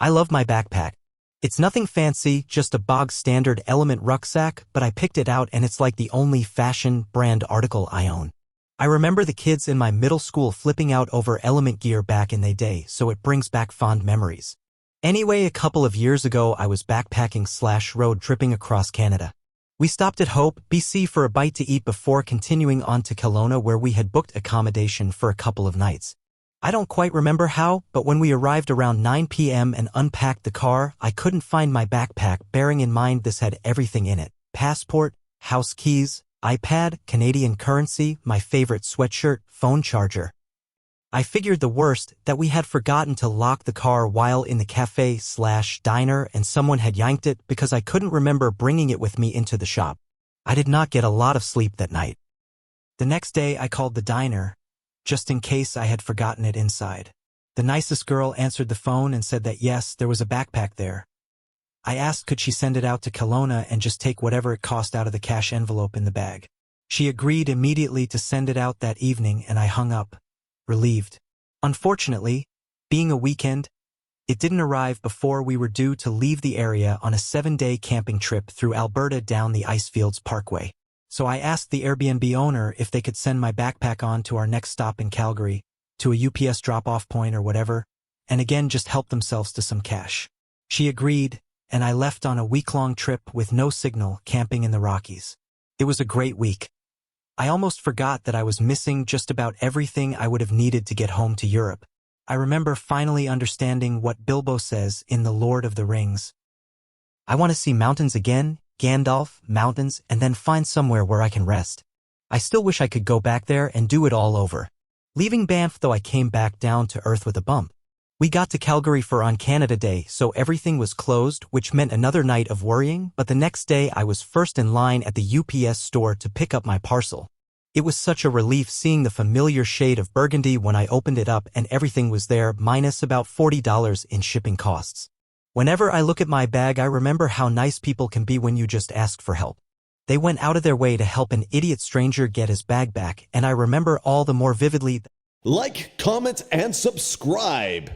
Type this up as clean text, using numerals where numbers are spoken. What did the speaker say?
I love my backpack. It's nothing fancy, just a bog-standard Element rucksack, but I picked it out and it's like the only fashion brand article I own. I remember the kids in my middle school flipping out over Element gear back in the day, so it brings back fond memories. Anyway, a couple of years ago I was backpacking/road tripping across Canada. We stopped at Hope, BC for a bite to eat before continuing on to Kelowna where we had booked accommodation for a couple of nights. I don't quite remember how, but when we arrived around 9 p.m. and unpacked the car, I couldn't find my backpack, bearing in mind this had everything in it: passport, house keys, iPad, Canadian currency, my favorite sweatshirt, phone charger. I figured the worst, that we had forgotten to lock the car while in the cafe/diner and someone had yanked it because I couldn't remember bringing it with me into the shop. I did not get a lot of sleep that night. The next day I called the diner, just in case I had forgotten it inside. The nicest girl answered the phone and said that yes, there was a backpack there. I asked could she send it out to Kelowna and just take whatever it cost out of the cash envelope in the bag. She agreed immediately to send it out that evening and I hung up, relieved. Unfortunately, being a weekend, it didn't arrive before we were due to leave the area on a 7-day camping trip through Alberta down the Icefields Parkway. So I asked the Airbnb owner if they could send my backpack on to our next stop in Calgary, to a UPS drop-off point or whatever, and again just help themselves to some cash. She agreed, and I left on a week-long trip with no signal, camping in the Rockies. It was a great week. I almost forgot that I was missing just about everything I would have needed to get home to Europe. I remember finally understanding what Bilbo says in The Lord of the Rings. I want to see mountains again, Gandalf, mountains, and then find somewhere where I can rest. I still wish I could go back there and do it all over. Leaving Banff though, I came back down to earth with a bump. We got to Calgary for on Canada Day, so everything was closed, which meant another night of worrying, but the next day I was first in line at the UPS store to pick up my parcel. It was such a relief seeing the familiar shade of burgundy when I opened it up and everything was there, minus about $40 in shipping costs. Whenever I look at my bag, I remember how nice people can be when you just ask for help. They went out of their way to help an idiot stranger get his bag back, and I remember all the more vividly. Like, comment, and subscribe.